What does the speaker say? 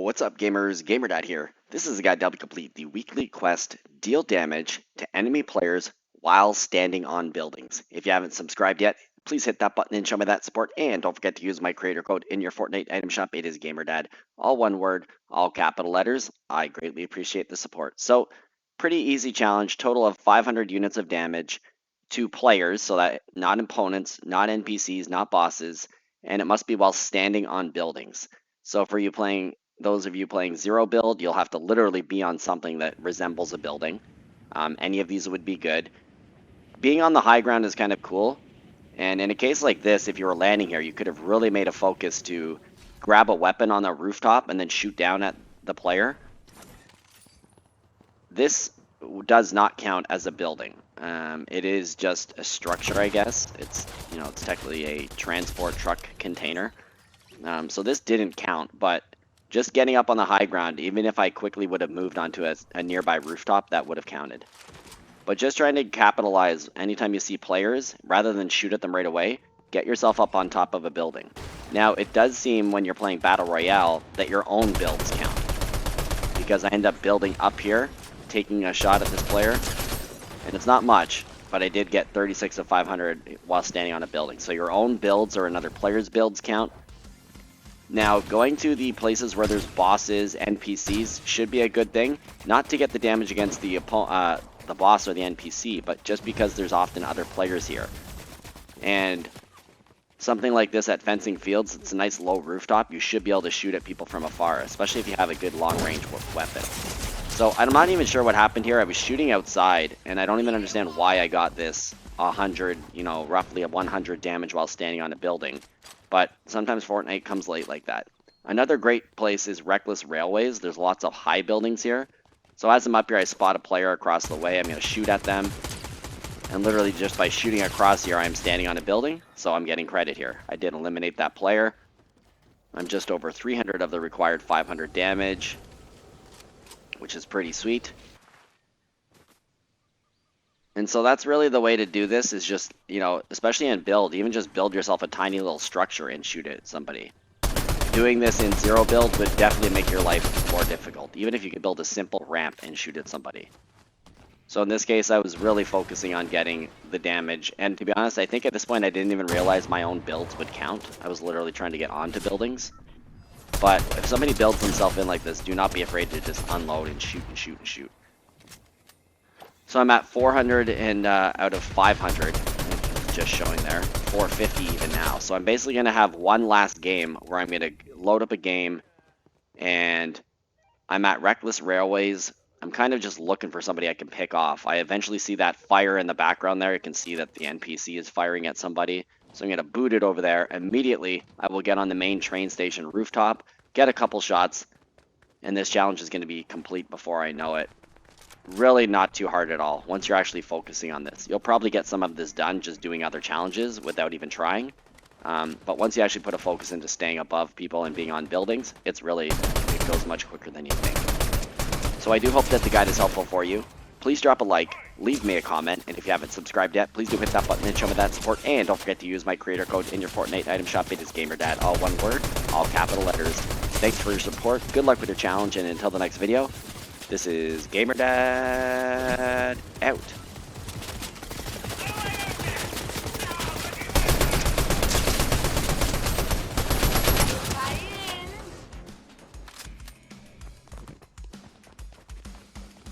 What's up, gamers? GamerDad here. This is a guide to help you complete the weekly quest Deal Damage to Enemy Players while standing on buildings. If you haven't subscribed yet, please hit that button and show me that support. And don't forget to use my creator code in your Fortnite item shop. It is GamerDad, all one word, all capital letters. I greatly appreciate the support. So, pretty easy challenge. Total of 500 units of damage to players, so that not opponents, not NPCs, not bosses, and it must be while standing on buildings. So for those of you playing zero build, you'll have to literally be on something that resembles a building. Any of these would be good. Being on the high ground is kind of cool. And in a case like this, if you were landing here, you could have really made a focus to grab a weapon on the rooftop and then shoot down at the player. This does not count as a building. It is just a structure, I guess. It's technically a transport truck container. So this didn't count, but just getting up on the high ground, even if I quickly would have moved onto a nearby rooftop, that would have counted. But just trying to capitalize anytime you see players, rather than shoot at them right away, get yourself up on top of a building. Now, it does seem when you're playing Battle Royale that your own builds count, because I end up building up here, taking a shot at this player, and it's not much, but I did get 36 of 500 while standing on a building. So your own builds or another player's builds count. Now, going to the places where there's bosses, NPCs, should be a good thing. Not to get the damage against the boss or the NPC, but just because there's often other players here. And something like this at fencing fields, it's a nice low rooftop. You should be able to shoot at people from afar, especially if you have a good long-range weapon. So I'm not even sure what happened here. I was shooting outside, and I don't even understand why I got this 100, roughly a 100 damage while standing on a building. But sometimes Fortnite comes late like that. Another great place is Reckless Railways. There's lots of high buildings here. So as I'm up here, I spot a player across the way. I'm going to shoot at them. And literally just by shooting across here, I'm standing on a building. So I'm getting credit here. I did eliminate that player. I'm just over 300 of the required 500 damage, which is pretty sweet. And so that's really the way to do this, is just, especially in build, even just build yourself a tiny little structure and shoot at somebody. Doing this in zero build would definitely make your life more difficult, even if you could build a simple ramp and shoot at somebody. So in this case, I was really focusing on getting the damage. And to be honest, I think at this point I didn't even realize my own builds would count. I was literally trying to get onto buildings. But if somebody builds themselves in like this, do not be afraid to just unload and shoot and shoot and shoot. So I'm at 400 and out of 500, just showing there, 450 even now. So I'm basically going to have one last game where I'm going to load up a game, and I'm at Reckless Railways. I'm kind of just looking for somebody I can pick off. I eventually see that fire in the background there. You can see that the NPC is firing at somebody. So I'm going to boot it over there. Immediately, I will get on the main train station rooftop, get a couple shots, and this challenge is going to be complete before I know it. Really not too hard at all once you're actually focusing on this. You'll probably get some of this done just doing other challenges without even trying. But once you actually put a focus into staying above people and being on buildings, it goes much quicker than you think. So I do hope that the guide is helpful for you. Please drop a like, leave me a comment, and if you haven't subscribed yet, please do hit that button and show me that support. And don't forget to use my creator code in your Fortnite item shop. It is GamerDad, all one word, all capital letters. Thanks for your support. Good luck with your challenge, and until the next video, this is GamerDad out.